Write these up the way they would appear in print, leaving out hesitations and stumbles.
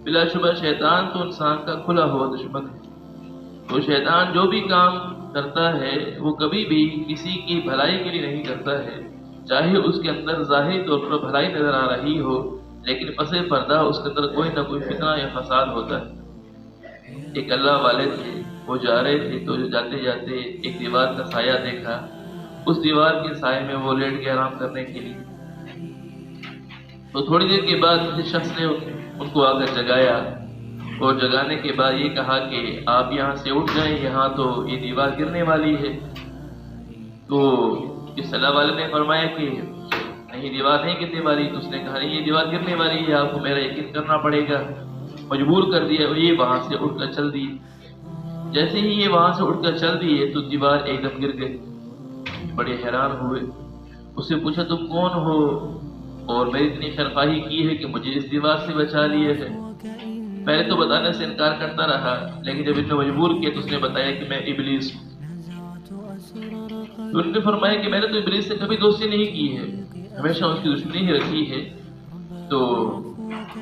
بلا شبہ شیطان تو انسان کا کھلا ہوا دشمن ہے۔ تو شیطان جو بھی کام کرتا ہے وہ کبھی بھی کسی کی بھلائی کے لیے نہیں کرتا ہے، چاہے اس کے اندر ظاہری طور پر بھلائی نظر آ رہی ہو، لیکن پس پردہ اس کے اندر کوئی نہ کوئی فتنہ یا فساد ہوتا ہے۔ ایک اللہ والے تھے، وہ جا رہے تھے تو جاتے جاتے ایک دیوار کا سایہ دیکھا، اس دیوار کے سائے میں وہ لیٹ کے آرام کرنے کے لیے۔ تو تھوڑی دیر کے بعد کسی شخص نے ان کو آ کر جگایا، اور جگانے کے بعد یہ کہا کہ آپ یہاں سے اٹھ جائیں، یہاں تو یہ دیوار گرنے والی ہے۔ تو اس اللہ والے نے فرمایا کہ نہیں، دیوار نہیں گرنے والی۔ تو اس نے کہا نہیں، یہ دیوار گرنے والی ہے، آپ کو میرا یقین کرنا پڑے گا۔ مجبور کر دیا، اور یہ وہاں سے اٹھ کر چل دی۔ جیسے ہی یہ وہاں سے اٹھ کر چل دیے تو دیوار ایک دم گر گئی۔ بڑے حیران ہوئے، اس سے پوچھا تم کون ہو اور میں اتنی خیرخواہی کی ہے کہ مجھے اس دیوار سے بچا لیے ہے؟ پہلے تو بتانے سے انکار کرتا رہا، لیکن جب انہوں نے مجبور کیا تو اس نے بتایا کہ میں ابلیس ہوں۔ تو انہوں نے فرمایا کہ میں نے تو ابلیس سے کبھی دوستی نہیں کی ہے، ہمیشہ اس کی دشمنی ہی رکھی ہے، تو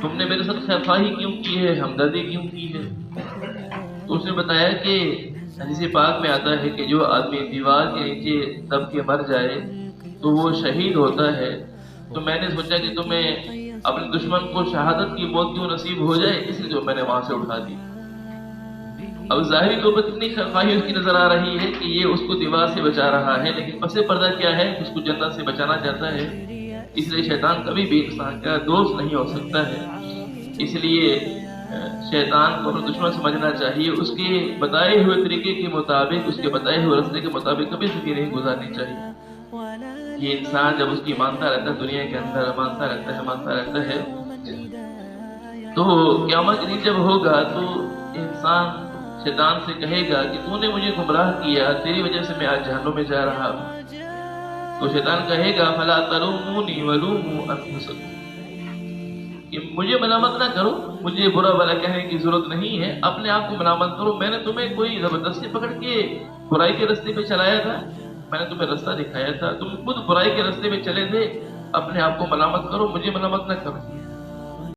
تم نے میرے ساتھ خیرخواہی کیوں کی ہے، ہمدردی کیوں کی ہے؟ تو اس نے بتایا کہ حدیث پاک میں آتا ہے کہ جو آدمی دیوار کے نیچے دب کے مر جائے تو وہ شہید ہوتا ہے۔ تو میں نے سوچا کہ تمہیں اپنے دشمن کو شہادت کی موت کیوں نصیب ہو جائے، اس لیے جو میں نے وہاں سے اٹھا دی۔ اب ظاہری طور پر کتنی خیرخواہی اس کی نظر آ رہی ہے کہ یہ اس کو دیوار سے بچا رہا ہے، لیکن پس پردہ کیا ہے کہ اس کو جنت سے بچانا چاہتا ہے۔ اس لیے شیطان کبھی بھی انسان کا دوست نہیں ہو سکتا ہے۔ اس لیے شیطان کو اپنا دشمن سمجھنا چاہیے، اس کے بتائے ہوئے طریقے کے مطابق، اس کے بتائے ہوئے راستے کے مطابق کبھی زندگی نہیں گزارنی چاہیے۔ یہ انسان جب اس کی مانتا رہتا ہے، دنیا کے اندر مانتا رہتا ہے، تو قیامت کے دن جب ہوگا تو انسان شیطان سے کہے گا کہ تو نے مجھے گمراہ کیا، تیری وجہ سے میں آج جہنم میں جا رہا ہوں۔ تو شیطان کہے گا فلا تلومونی ولوموا انفسکم، کہ مجھے ملامت نہ کرو، مجھے برا بھلا کہنے کی ضرورت نہیں ہے، اپنے آپ کو ملامت کرو۔ میں نے تمہیں کوئی زبردستی پکڑ کے برائی کے راستے پہ چلایا تھا؟ میں نے تمہیں راستہ دکھایا تھا، تم خود برائی کے راستے میں چلے تھے، اپنے آپ کو ملامت کرو، مجھے ملامت نہ کرو۔